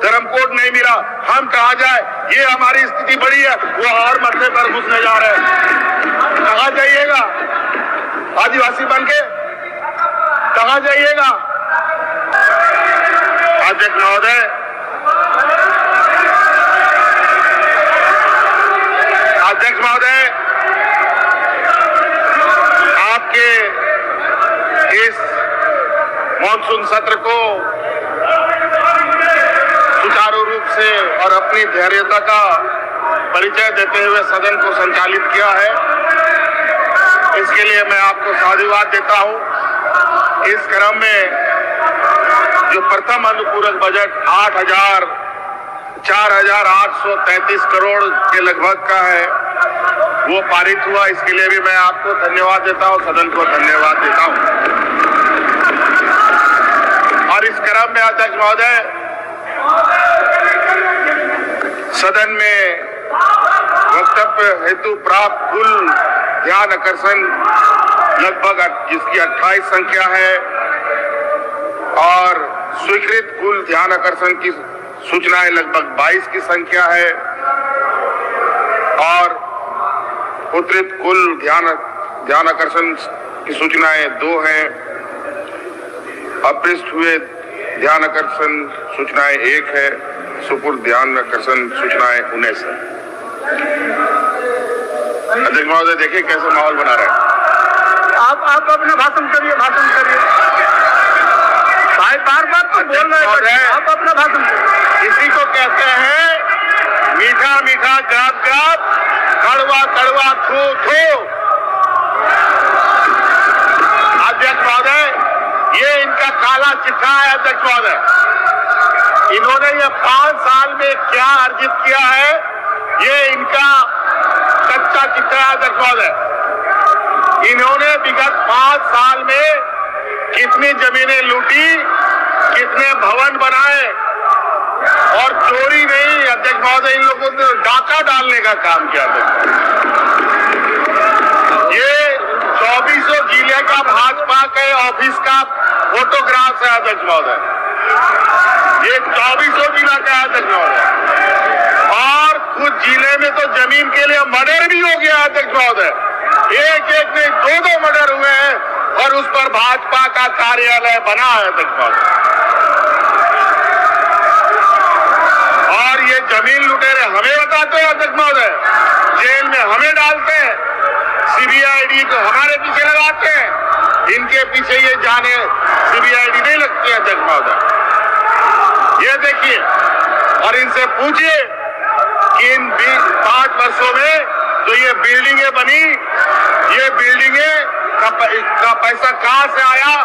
धर्म कोड नहीं मिला, हम कहा जाए, ये हमारी स्थिति बड़ी है, वो और मरने पर घुसने जा रहे हैं। कहाँ जाइएगा आदिवासी बन के, कहाँ जाइएगा? अध्यक्ष महोदय, अध्यक्ष महोदय, आपके इस मॉनसून सत्र को सुचारू रूप से और अपनी धैर्यता का परिचय देते हुए सदन को संचालित किया है, इसके लिए मैं आपको साधुवाद देता हूं। इस क्रम में जो प्रथम अनुपूरक बजट 4,833 करोड़ के लगभग का है, वो पारित हुआ, इसके लिए भी मैं आपको धन्यवाद देता हूं, सदन को धन्यवाद देता हूं। और इस क्रम में अध्यक्ष महोदय, सदन में वक्तव्य हेतु प्राप्त कुल ध्यान आकर्षण लगभग जिसकी 28 संख्या है और स्वीकृत कुल ध्यान आकर्षण की सूचनाएं लगभग 22 की संख्या है और उत्तरित कुल ध्यान आकर्षण की सूचनाएं 2 हैं। अपृष्ठ हुए ध्यान आकर्षण सूचनाएं 1 है। सुपुर्द ध्यान आकर्षण सूचनाएं 19 है। अध्यक्ष महोदय, देखिए कैसे माहौल बना रहे हैं। आप अपना भाषण करिए। भाई बार-बार तो बोल रहे हैं, आप अपना भाषण करिए। इसी को कहते हैं मीठा मीठा गाप गाप, कड़वा कड़वा थू थू। अध्यक्ष महोदय, ये इनका काला चिट्ठा है। अध्यक्ष महोदय, इन्होंने ये 5 साल में क्या अर्जित किया है, ये इनका कच्चा चिट्ठा है। अध्यक्ष महोदय, इन्होंने विगत 5 साल में कितनी जमीनें लूटी, कितने भवन बनाए और चोरी नहीं। अध्यक्ष महोदय, इन लोगों ने डाका डालने का काम किया था। ये 2400 जिले का भाजपा के ऑफिस का फोटोग्राफ है। अध्यक्ष महोदय, ये 2400 जिला का है। अध्यक्ष महोदय, और कुछ जिले में तो जमीन के लिए मर्डर भी हो गया। अध्यक्ष महोदय, एक नहीं 2 मर्डर हुए हैं और उस पर भाजपा का कार्यालय बना है। अध्यक्ष महोदय, और ये जमीन लुटेरे हमें बताते हैं। अध्यक्ष महोदय, जेल में हमें डालते हैं, सीबीआईडी को हमारे पीछे लगाते हैं, इनके पीछे ये जाने सीबीआईडी नहीं लगती है। अध्यक्ष महोदय, ये देखिए और इनसे पूछिए कि इन 5 वर्षों में तो ये बिल्डिंगें बनी, ये बिल्डिंगें का पैसा कहां से आया?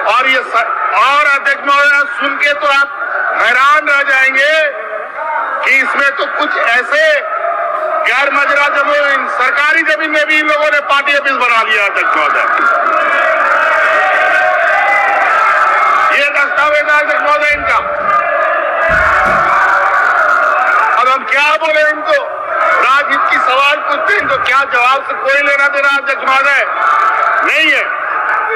और ये और अध्यक्ष महोदय, सुन के तो आप हैरान रह जाएंगे कि इसमें तो कुछ ऐसे गैर मजरा जमीन, सरकारी जमीन में भी इन लोगों ने पार्टी ऑफिस बना लिया। अध्यक्ष महोदय, ये दस्तावेज है अध्यक्ष महोदय इनका। अब हम क्या बोले इनको? राजनीति की सवाल पूछते हैं, इनको क्या जवाब से कोई लेना देना अध्यक्ष महोदय नहीं है,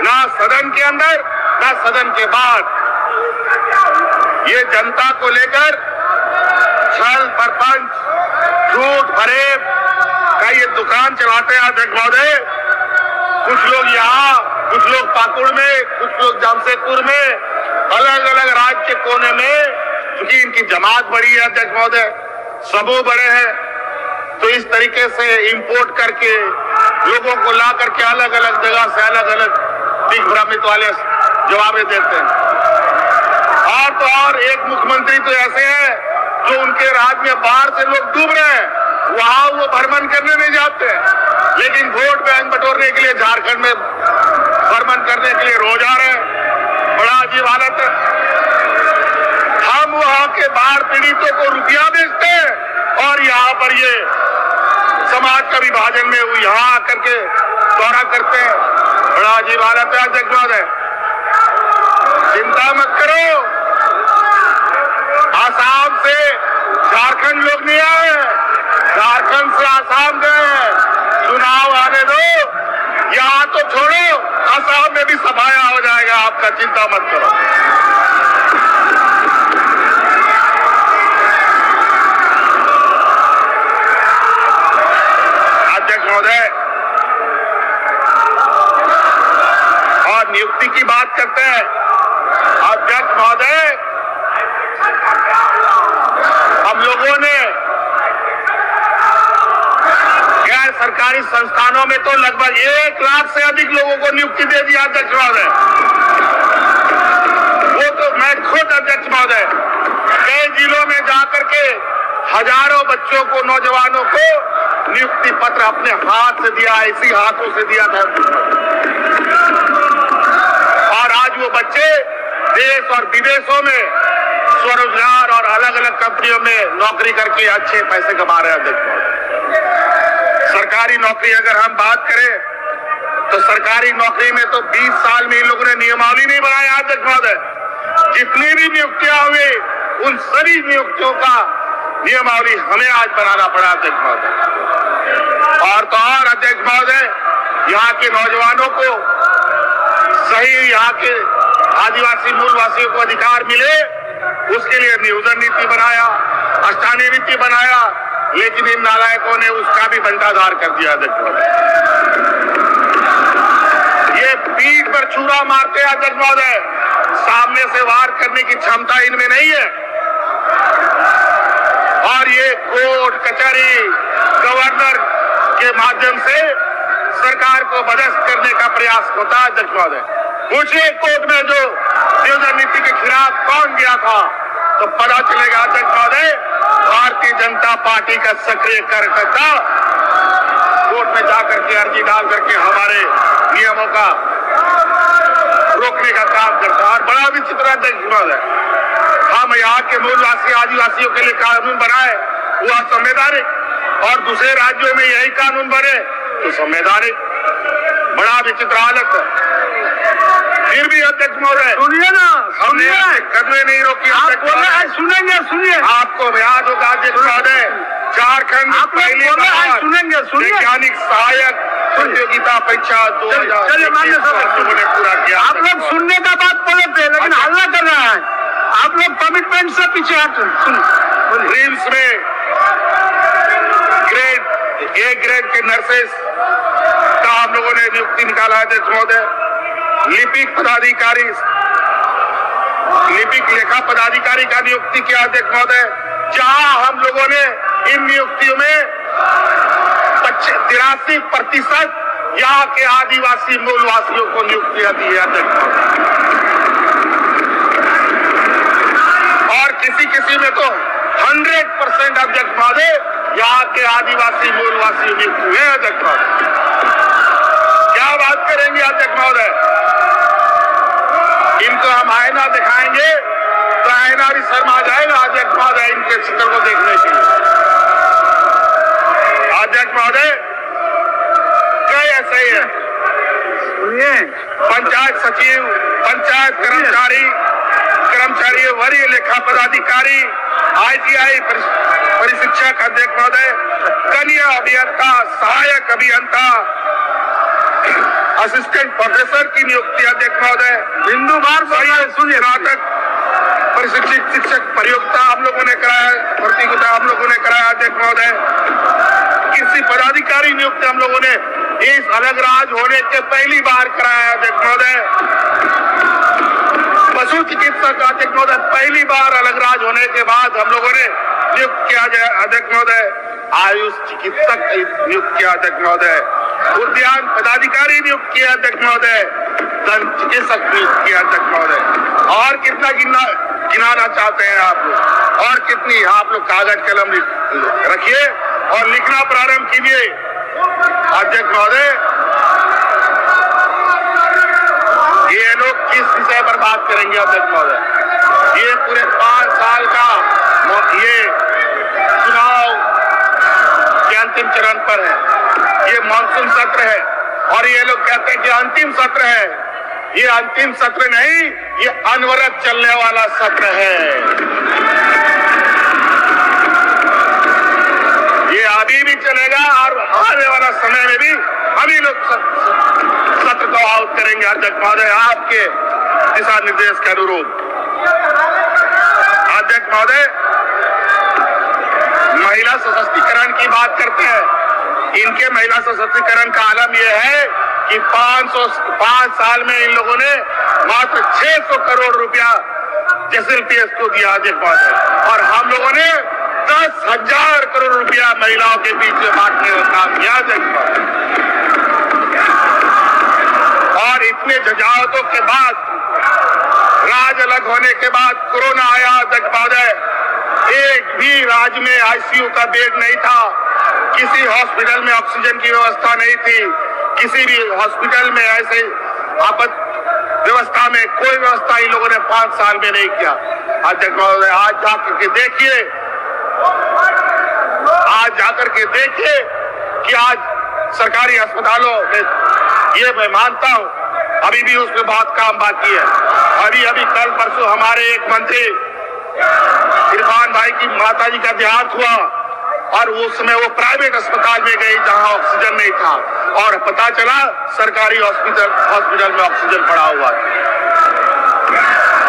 ना सदन के अंदर ना सदन के बाद। ये जनता को लेकर छल प्रपंच, झूठ फरेब का ये दुकान चलाते हैं। अध्यक्ष महोदय, कुछ लोग यहाँ, कुछ लोग पाकुड़ में, कुछ लोग जमशेदपुर में, अलग अलग राज्य के कोने में, क्योंकि इनकी जमात बड़ी है। अध्यक्ष महोदय, समूह बड़े हैं, तो इस तरीके से इंपोर्ट करके लोगों को ला करके अलग अलग जगह से अलग अलग दिग्भ्रमित वाले जवाब देते हैं। और तो और एक मुख्यमंत्री तो ऐसे हैं जो उनके राज्य में बाहर से लोग डूब रहे हैं, वहां वो भ्रमण करने नहीं जाते, लेकिन वोट बैंक बटोरने के लिए झारखंड में भ्रमण करने के लिए रोज आ रहे हैं। बड़ा अजीब हालत है। हम वहां के बाढ़ पीड़ितों को रुपया बेचते हैं और यहाँ पर ये समाज का विभाजन में यहाँ आकर के दौरा करते हैं। बड़ा अजीब हालत है। अध्यक्ष महोदय, चिंता मत करो, आसाम से झारखंड लोग नहीं आए, झारखंड से आसाम गए हैं। चुनाव आने दो, यहाँ तो छोड़ो, आसाम में भी सफाया हो जाएगा आपका, चिंता मत करो। सरकारी संस्थानों में तो लगभग 1 लाख से अधिक लोगों को नियुक्ति दे दिया अध्यक्ष महोदय। वो तो मैं खुद अध्यक्ष महोदय कई जिलों में जाकर के हजारों बच्चों को, नौजवानों को नियुक्ति पत्र अपने हाथ से दिया, इसी हाथों से दिया था। और आज वो बच्चे देश और विदेशों में स्वरोजगार और अलग अलग कंपनियों में नौकरी करके अच्छे पैसे कमा रहे हैं अध्यक्ष महोदय। सरकारी नौकरी अगर हम बात करें तो सरकारी नौकरी में तो 20 साल में इन लोगों ने नियमावली नहीं बनाया अध्यक्ष महोदय। जितनी भी नियुक्तियां हुई उन सभी नियुक्तियों का नियमावली हमें आज बनाना पड़ा अध्यक्ष महोदय। और तो और अध्यक्ष महोदय, यहाँ के नौजवानों को सही, यहाँ के आदिवासी मूलवासियों को अधिकार मिले, उसके लिए नियोजन नीति बनाया, अष्टांगी नीति बनाया, लेकिन इन नालायकों ने उसका भी बंटाधार कर दिया अध्यक्ष महोदय। ये पीठ पर छुरा मारते हैं अध्यक्ष महोदय, सामने से वार करने की क्षमता इनमें नहीं है। और ये कोर्ट कचहरी, गवर्नर के माध्यम से सरकार को पदस्थ करने का प्रयास होता है अध्यक्ष महोदय। पूछिए कोर्ट में जो नियोजन नीति के खिलाफ कौन गया था तो पता चलेगा अध्यक्ष महोदय, भारतीय जनता पार्टी का सक्रिय कार्यकर्ता कोर्ट में जाकर के अर्जी डाल करके हमारे नियमों का रोकने का काम करता है। और बड़ा विचित्र अध्यक्ष महोदय, हम यहाँ के मूलवासी आदिवासियों के लिए कानून बनाए वो असंवैधानिक, और दूसरे राज्यों में यही कानून बने तो संवैधानिक। बड़ा विचित्र हालत है। फिर भी अध्यक्ष महोदय सुनिए ना, हमने कदमे नहीं रोकी। सुनेंगे, सुनिए, आपको याद होगा अध्यक्ष महोदय, झारखंड पहली बार सुनेंगे, वैज्ञानिक सहायक प्रतियोगिता परीक्षा 2021 ने पूरा किया। आप लोग सुनने का बात बोले थे लेकिन हल्ला कर रहा है। आप लोग कमिटमेंट से पीछे हट। रिम्स में ग्रेड के नर्सेस का हम लोगों ने नियुक्ति निकाला है अध्यक्ष महोदय। लिपिक पदाधिकारी, लिपिक लेखा पदाधिकारी का नियुक्ति किया अध्यक्ष महोदय, जहां हम लोगों ने इन नियुक्तियों में 83% यहाँ के आदिवासी मूलवासियों को नियुक्तियां दी है अध्यक्ष महोदय। और किसी में तो 100% अध्यक्ष महोदय यहाँ के आदिवासी मूलवासी नियुक्त हुए अध्यक्ष महोदय। क्या बात करेंगे अध्यक्ष महोदय? इनको हम आईना दिखाएंगे तो आईना भी शर्मा जाएगा अध्यक्ष महोदय इनके चित्र को देखने के लिए। अध्यक्ष महोदय कई ऐसे ही है, पंचायत सचिव, पंचायत कर्मचारी, वरीय लेखा पदाधिकारी, ITI परिशिक्षक अध्यक्ष महोदय, कनीय अभियंता, सहायक अभियंता, असिस्टेंट प्रोफेसर की नियुक्ति अध्यक्ष महोदय, बिंदु बार स्नातक प्रशिक्षित शिक्षक प्रयोक्ता हम लोगों ने कराया, प्रतियोगिता हम लोगों ने कराया अध्यक्ष महोदय। कृषि पदाधिकारी नियुक्ति हम लोगों ने इस अलग राज होने के पहली बार कराया अध्यक्ष महोदय। पशु चिकित्सक अध्यक्ष महोदय पहली बार अलग राज होने के बाद हम लोगों ने नियुक्त किया जाए अध्यक्ष महोदय। आयुष चिकित्सक नियुक्त किया अध्यक्ष महोदय। उद्यान पदाधिकारी नियुक्त किया अध्यक्ष महोदय। दंत चिकित्सक नियुक्त किया अध्यक्ष महोदय। और कितना गिनाना चाहते हैं आप लोग? और कितनी आप लोग कागज कलम रखिए और लिखना प्रारंभ कीजिए अध्यक्ष महोदय। ये लोग किस विषय पर बात करेंगे अध्यक्ष महोदय? ये पूरे 5 साल का ये चुनाव के अंतिम चरण पर है। ये मानसून सत्र है और ये लोग कहते हैं कि अंतिम सत्र है। ये अंतिम सत्र नहीं, ये अनवरत चलने वाला सत्र है। ये अभी भी चलेगा और आने वाला समय में भी हम ही लोग सत्र को आउट करेंगे अध्यक्ष महोदय आपके दिशा निर्देश के अनुरूप। अध्यक्ष महोदय महिला सशक्तिकरण की बात करते हैं। इनके महिला सशक्तिकरण का आलम यह है कि 5 साल में इन लोगों ने मात्र 600 करोड़ रुपया JSLPS को दिया अध्यक्ष महोदय, और हम लोगों ने 10,000 करोड़ रुपया महिलाओं के बीच में बांटने का काम किया अध्यक्ष महोदय। और इतने झंझावातों के बाद, राज अलग होने के बाद कोरोना आया अध्यक्ष महोदय। एक भी राज्य में आईसीयू का बेड नहीं था, किसी हॉस्पिटल में ऑक्सीजन की व्यवस्था नहीं थी, किसी भी हॉस्पिटल में ऐसे आपात व्यवस्था में कोई व्यवस्था इन लोगों ने 5 साल में नहीं किया अध्यक्ष महोदय। आज जाकर के देखिए, कि आज सरकारी अस्पतालों में, ये मैं मानता हूं अभी भी उसमें बहुत काम बाकी है। अभी कल परसों हमारे एक मंत्री इरफान भाई की माताजी का देहांत हुआ और उसमें वो प्राइवेट अस्पताल में गई जहां ऑक्सीजन नहीं था, और पता चला सरकारी हॉस्पिटल में ऑक्सीजन पड़ा हुआ था।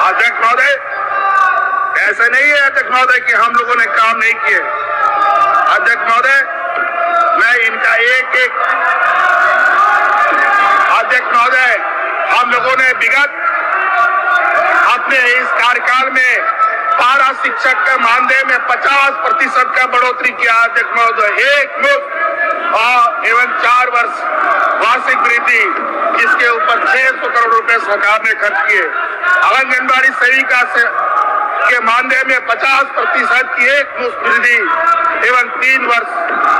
अध्यक्ष महोदय, ऐसा नहीं है अध्यक्ष महोदय कि हम लोगों ने काम नहीं किए। अध्यक्ष महोदय, मैं इनका एक अध्यक्ष महोदय, हम लोगों ने विगत अपने इस कार्यकाल में पारा शिक्षक का मानदेय में 50% का बढ़ोतरी किया अध्यक्ष महोदय। एक मुफ्त एवं 4 वर्ष वार्षिक वृद्धि, जिसके ऊपर 600 करोड़ रुपए सरकार ने खर्च किए। आंगनबाड़ी सेविका के मानदेय में 50% की एक मुफ्त वृद्धि एवं 3 वर्ष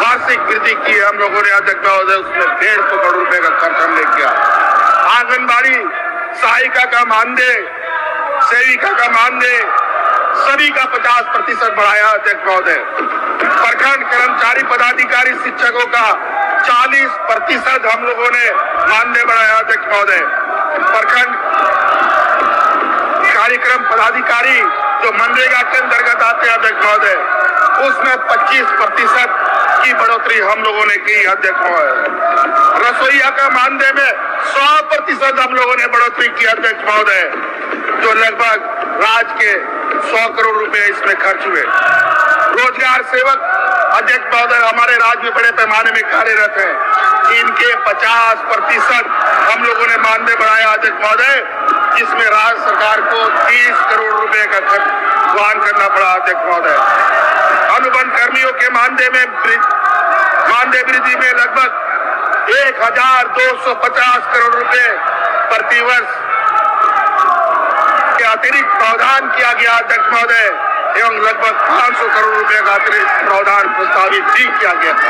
वार्षिक वृद्धि की हम लोगों ने अध्यक्ष महोदय। उसमें 150 करोड़ रुपए का खर्च हमने किया। आंगनबाड़ी सहायिका का मानदेय, सेविका का मानदेय सभी का 50% बढ़ाया अध्यक्ष महोदय। प्रखंड कर्मचारी पदाधिकारी शिक्षकों का 40% हम लोगों ने मानदेय बढ़ाया अध्यक्ष महोदय। प्रखंड कार्यक्रम पदाधिकारी जो मनरेगा के अंतर्गत आते हैं अध्यक्ष महोदय, उसमें 25% की बढ़ोतरी हम लोगों ने की अध्यक्ष महोदय। रसोईया का मानदेय में 100% हम लोगों ने बढ़ोतरी की अध्यक्ष महोदय, जो लगभग राज्य के 100 करोड़ रुपए इसमें खर्च हुए। रोजगार सेवक अध्यक्ष महोदय हमारे राज्य में बड़े पैमाने में कार्यरत हैं, इनके 50% हम लोगों ने मानदेय बढ़ाया अध्यक्ष महोदय, जिसमें राज्य सरकार को 30 करोड़ रुपए का खर्च वहन करना पड़ा अध्यक्ष महोदय। अनुबंध कर्मियों के मानदेय वृद्धि में लगभग 1,250 करोड़ रुपए प्रतिवर्ष के अतिरिक्त प्रावधान किया गया अध्यक्ष महोदय, एवं लगभग 500 करोड़ रुपए का अतिरिक्त प्रावधान प्रस्तावित भी है अध्यक्ष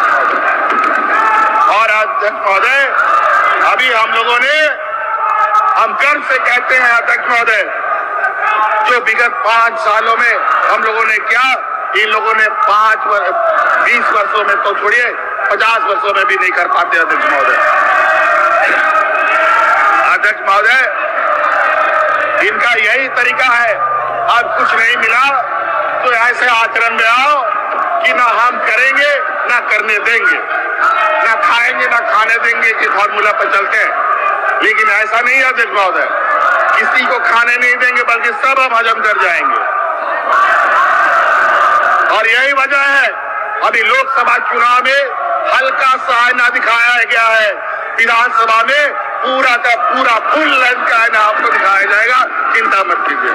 महोदय। और अध्यक्ष महोदय, अभी हम गर्व से कहते हैं अध्यक्ष महोदय, जो विगत 5 सालों में हम लोगों ने किया, इन लोगों ने 20 वर्षों में तो छोड़िए, 50 वर्षों में भी नहीं कर पाते अध्यक्ष महोदय। अध्यक्ष महोदय, इनका यही तरीका है, अब कुछ नहीं मिला तो ऐसे आचरण में आओ कि ना हम करेंगे ना करने देंगे, ना खाएंगे ना खाने देंगे कि फॉर्मूला पर चलते हैं। लेकिन ऐसा नहीं है अध्यक्ष महोदय, किसी को खाने नहीं देंगे बल्कि सब हम हजम कर जाएंगे। और यही वजह है अभी लोकसभा चुनाव में हल्का सा आईना दिखाया गया है, विधानसभा में पूरा का पूरा फुल लेंथ का आईना आपको दिखाया जाएगा, चिंता मत कीजिए।